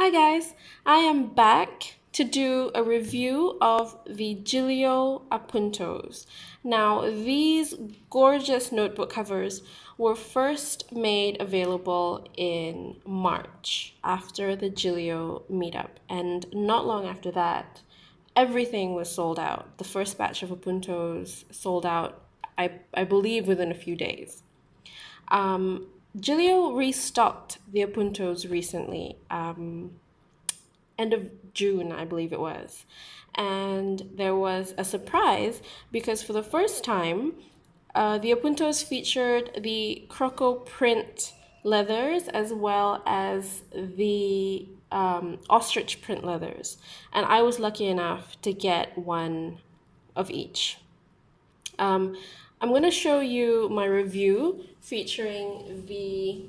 Hi guys, I am back to do a review of the Gillio Appuntos. Now, these gorgeous notebook covers were first made available in March after the Gillio meetup, and not long after that, everything was sold out. The first batch of Appuntos sold out, I believe, within a few days. Um, Gillio restocked the Appuntos recently. End of June, I believe it was. And there was a surprise because for the first time, the Apuntos featured the Croco print leathers as well as the ostrich print leathers. And I was lucky enough to get one of each. Um, I'm going to show you my review featuring the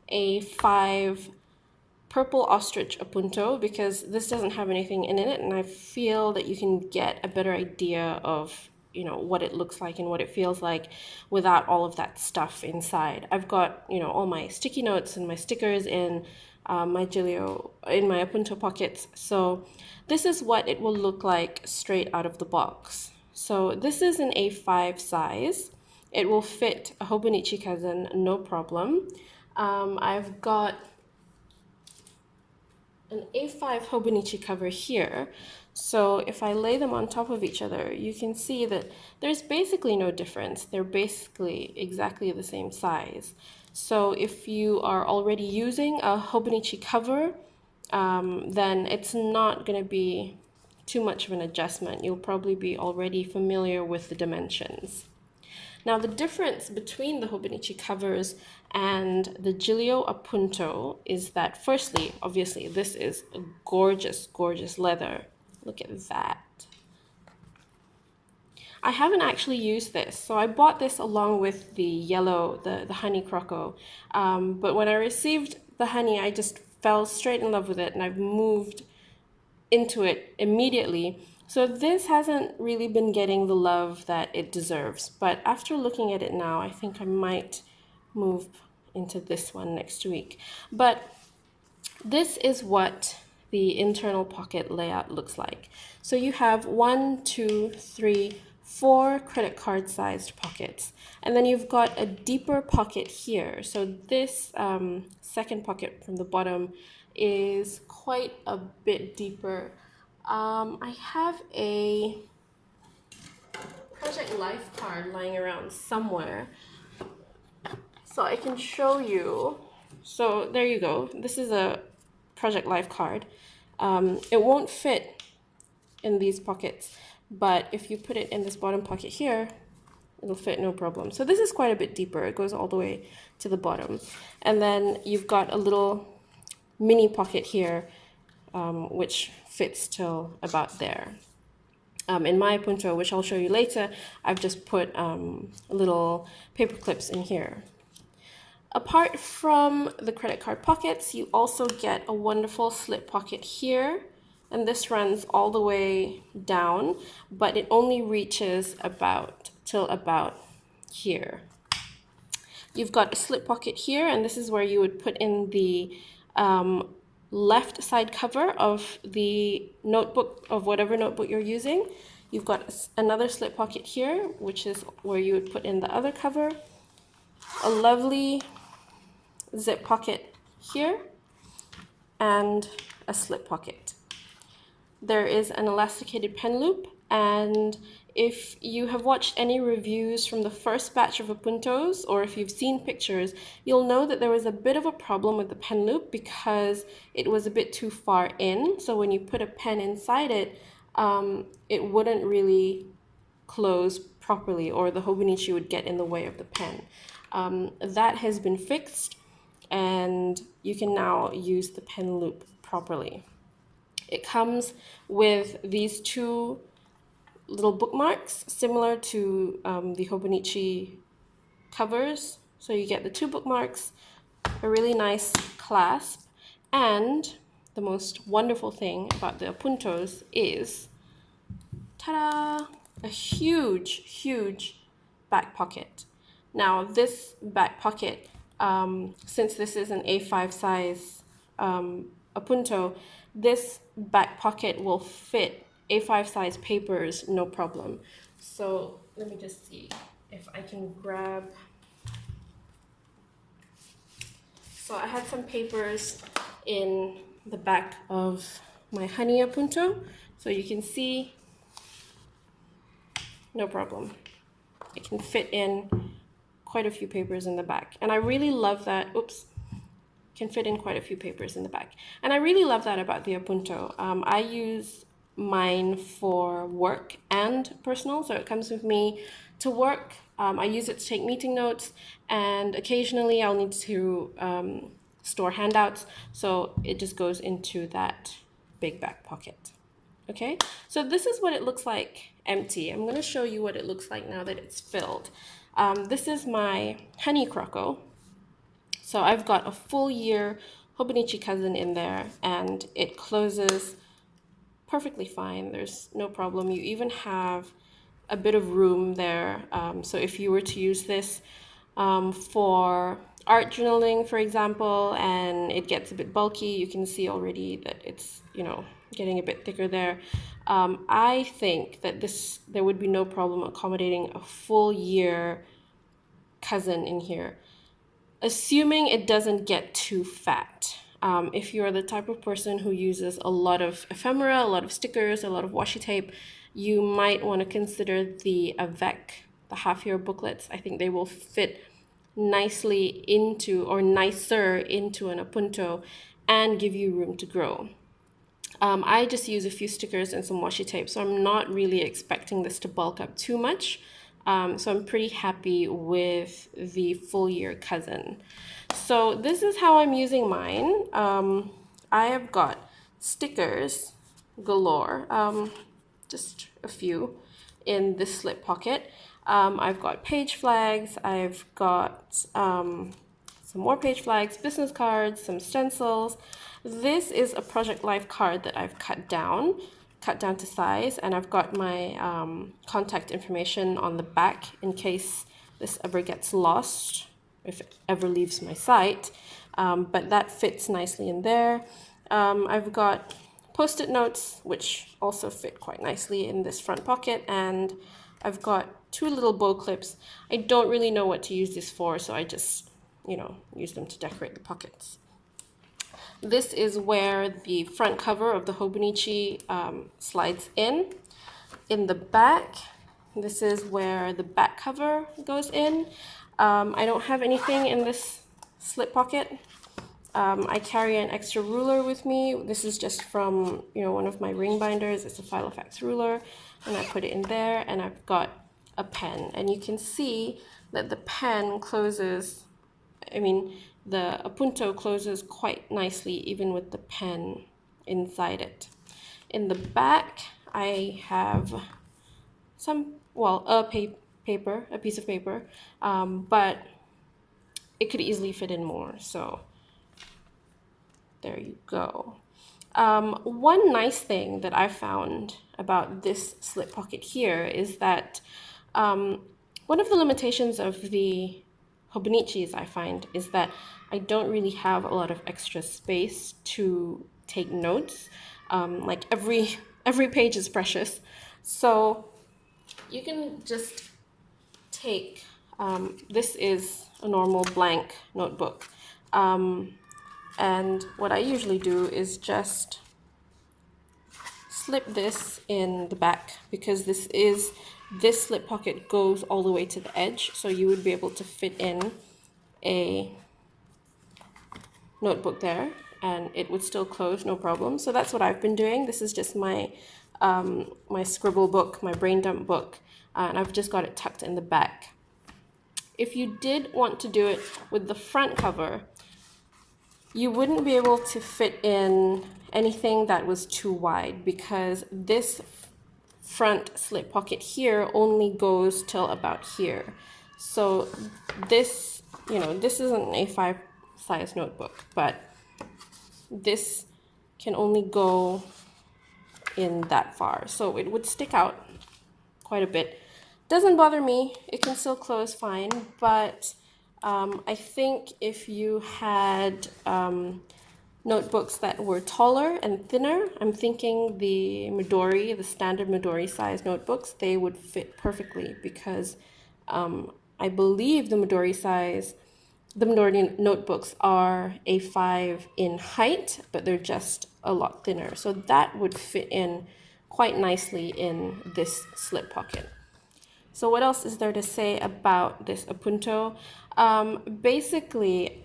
A5 purple ostrich Appunto because this doesn't have anything in it, and I feel that you can get a better idea of what it looks like and what it feels like without all of that stuff inside. I've got all my sticky notes and my stickers in my Gillio in my Appunto pockets, so this is what it will look like straight out of the box. So this is an A5 size. It will fit a Hobonichi cousin, no problem. I've got an A5 Hobonichi cover here. So if I lay them on top of each other, you can see that there's basically no difference. They're basically exactly the same size. So if you are already using a Hobonichi cover, then it's not going to be too much of an adjustment. You'll probably be already familiar with the dimensions. Now, the difference between the Hobonichi covers and the Gillio Appunto is that, firstly, obviously, this is a gorgeous, gorgeous leather. Look at that. I haven't actually used this, so I bought this along with the yellow, the honey croco. But when I received the honey, I just fell straight in love with it, and I've moved into it immediately. So this hasn't really been getting the love that it deserves. But after looking at it now, I think I might move into this one next week. But this is what the internal pocket layout looks like. So you have 1, 2, 3, 4 credit card sized pockets. And then you've got a deeper pocket here. So this second pocket from the bottom is quite a bit deeper. I have a Project Life card lying around somewhere, so I can show you. So there you go. This is a Project Life card. It won't fit in these pockets, but if you put it in this bottom pocket here, it'll fit no problem. So this is quite a bit deeper. It goes all the way to the bottom. And then you've got a little mini pocket here, which fits till about there. In my Appunto, which I'll show you later, I've just put little paper clips in here. Apart from the credit card pockets, you also get a wonderful slip pocket here, and this runs all the way down, but it only reaches till about here. You've got a slip pocket here, and this is where you would put in the left side cover of the notebook, of whatever notebook you're using. You've got another slip pocket here, which is where you would put in the other cover. A lovely zip pocket here, and a slip pocket. There is an elasticated pen loop, and if you have watched any reviews from the first batch of Appuntos, or if you've seen pictures, you'll know that there was a bit of a problem with the pen loop because it was a bit too far in. So when you put a pen inside it, it wouldn't really close properly, or the Hobonichi would get in the way of the pen. That has been fixed, and you can now use the pen loop properly. It comes with these two little bookmarks similar to the Hobonichi covers. So you get the two bookmarks, a really nice clasp, and the most wonderful thing about the Appuntos is, ta-da, a huge, huge back pocket. Now this back pocket, since this is an A5 size Appunto, this back pocket will fit A5 size papers, no problem. So let me just see if I can grab. So I had some papers in the back of my honey Appunto. So you can see, no problem. It can fit in quite a few papers in the back. And I really love that, can fit in quite a few papers in the back. And I really love that about the Appunto. I use mine for work and personal, so it comes with me to work. I use it to take meeting notes, and occasionally I'll need to store handouts, so it just goes into that big back pocket. Okay, so this is what it looks like empty. I'm going to show you what it looks like now that it's filled. This is my honey Croco. So I've got a full year Hobonichi cousin in there, and it closes perfectly fine. There's no problem. You even have a bit of room there. So if you were to use this for art journaling, for example, and it gets a bit bulky, you can see already that it's, getting a bit thicker there. I think that there would be no problem accommodating a full year cousin in here, assuming it doesn't get too fat. If you're the type of person who uses a lot of ephemera, a lot of stickers, a lot of washi tape, you might want to consider the Avec, the half-year booklets. I think they will fit nicely into, or nicer into, an Appunto and give you room to grow. I just use a few stickers and some washi tape, so I'm not really expecting this to bulk up too much. So I'm pretty happy with the full year cousin. So this is how I'm using mine. I have got stickers galore, just a few in this slip pocket. I've got page flags, I've got some more page flags, business cards, some stencils. This is a Project Life card that I've cut down to size, and I've got my contact information on the back in case this ever gets lost, if it ever leaves my site, but that fits nicely in there. I've got post-it notes, which also fit quite nicely in this front pocket, and I've got two little bow clips. I don't really know what to use this for, so I just, use them to decorate the pockets. This is where the front cover of the Hobonichi slides in. In the back, this is where the back cover goes in. I don't have anything in this slip pocket. I carry an extra ruler with me. This is just from, one of my ring binders. It's a Filofax ruler, and I put it in there, and I've got a pen. And you can see that the pen closes, the Appunto closes quite nicely even with the pen inside it. In the back, I have a piece of paper, but it could easily fit in more, so there you go. One nice thing that I found about this slip pocket here is that one of the limitations of the Hobonichis, I find, is that I don't really have a lot of extra space to take notes. Like every page is precious, so you can just take, this is a normal blank notebook, and what I usually do is just slip this in the back, because this slip pocket goes all the way to the edge, so you would be able to fit in a notebook there and it would still close, no problem. So that's what I've been doing. This is just my my scribble book, my brain dump book, and I've just got it tucked in the back. If you did want to do it with the front cover, you wouldn't be able to fit in anything that was too wide, because this front slip pocket here only goes till about here. So this, this isn't an A5 size notebook, but this can only go in that far. So it would stick out quite a bit. Doesn't bother me, it can still close fine, but I think if you had notebooks that were taller and thinner, I'm thinking the Midori, the standard Midori size notebooks, they would fit perfectly because I believe the Midori notebooks are A5 in height, but they're just a lot thinner. So that would fit in quite nicely in this slip pocket. So what else is there to say about this Appunto? Basically,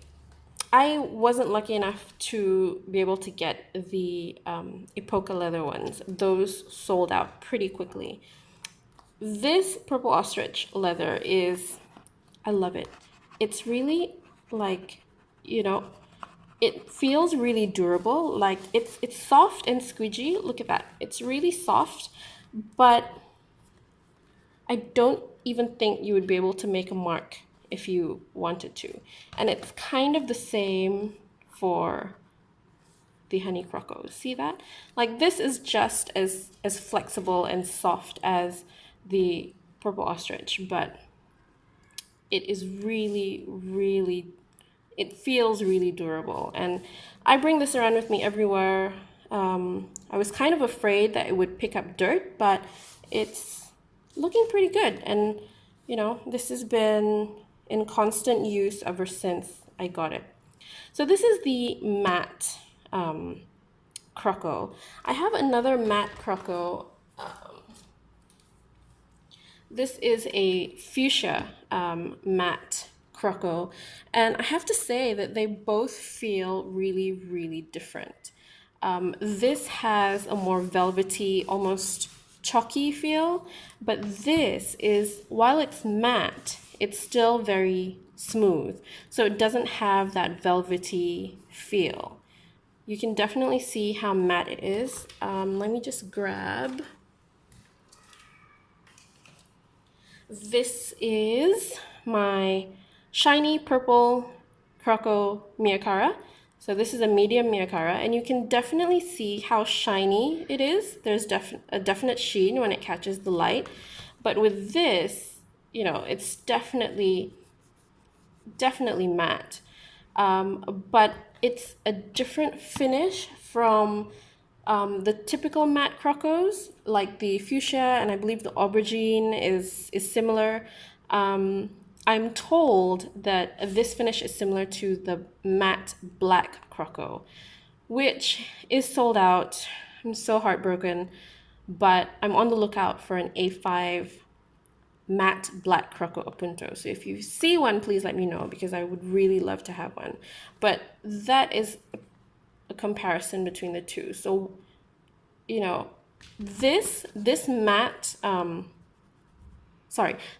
I wasn't lucky enough to be able to get the Epoca leather ones. Those sold out pretty quickly. This purple ostrich leather is, I love it. It's really like, you know, it feels really durable. Like it's soft and squidgy. Look at that. It's really soft, but I don't even think you would be able to make a mark if you wanted to. And it's kind of the same for the honey croco. See that? Like this is just as flexible and soft as the purple ostrich, but it is really, really, it feels really durable. And I bring this around with me everywhere. I was kind of afraid that it would pick up dirt, but it's looking pretty good. And, you know, this has been in constant use ever since I got it. So this is the matte Croco. I have another matte Croco. This is a fuchsia matte Croco, and I have to say that they both feel really, really different. This has a more velvety, almost chalky feel, but this is, while it's matte, it's still very smooth. So it doesn't have that velvety feel. You can definitely see how matte it is. Let me just grab. This is my shiny purple Croco Miyakara. So this is a medium Miyakara, and you can definitely see how shiny it is. There's a definite sheen when it catches the light. But with this, you know, it's definitely matte. But it's a different finish from the typical matte crocos, like the fuchsia, and I believe the aubergine is similar. I'm told that this finish is similar to the matte black croco, which is sold out. I'm so heartbroken, but I'm on the lookout for an A5 matte black Croco Appunto. So if you see one, please let me know because I would really love to have one. But that is a comparison between the two. So, you know, this matte,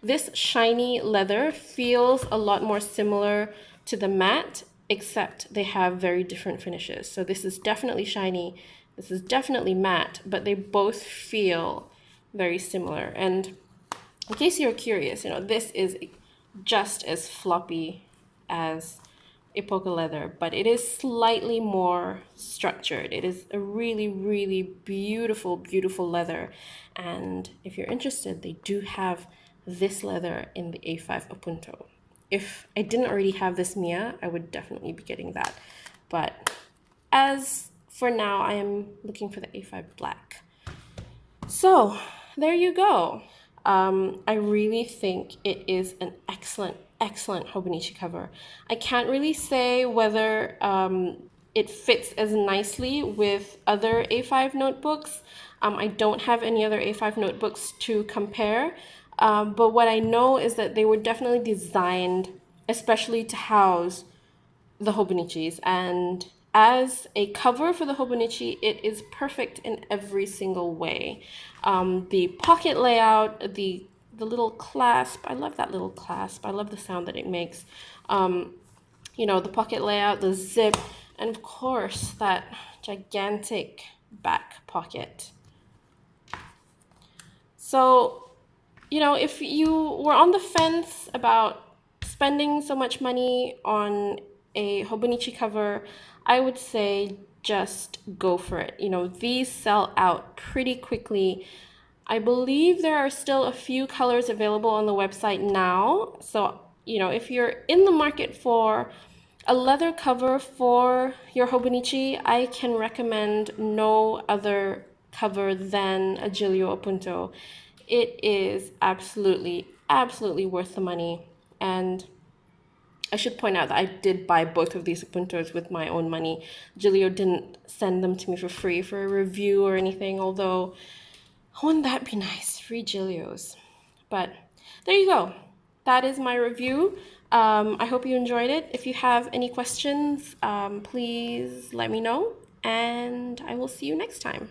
this shiny leather feels a lot more similar to the matte, except they have very different finishes. So this is definitely shiny, this is definitely matte, but they both feel very similar. And in case you're curious, you know, this is just as floppy as Epoca leather, but it is slightly more structured. It is a really, really beautiful, beautiful leather. And if you're interested, they do have this leather in the A5 Appunto. If I didn't already have this Mia, I would definitely be getting that. But as for now, I am looking for the A5 black. So there you go. I really think it is an excellent, excellent Hobonichi cover. I can't really say whether it fits as nicely with other A5 notebooks. I don't have any other A5 notebooks to compare, but what I know is that they were definitely designed especially to house the Hobonichis, and as a cover for the Hobonichi, it is perfect in every single way. The pocket layout, the little clasp, I love that little clasp. I love the sound that it makes. You know, the pocket layout, the zip, and of course that gigantic back pocket. So, you know, if you were on the fence about spending so much money on a Hobonichi cover, I would say just go for it. You know, these sell out pretty quickly. I believe there are still a few colors available on the website now. So, you know, if you're in the market for A leather cover for your Hobonichi, I can recommend no other cover than a Gillio Appunto. It is absolutely, absolutely worth the money. And I should point out that I did buy both of these Appuntos with my own money. Gillio didn't send them to me for free for a review or anything, although wouldn't that be nice? Free Gillios. But there you go. That is my review. I hope you enjoyed it. If you have any questions, please let me know, and I will see you next time.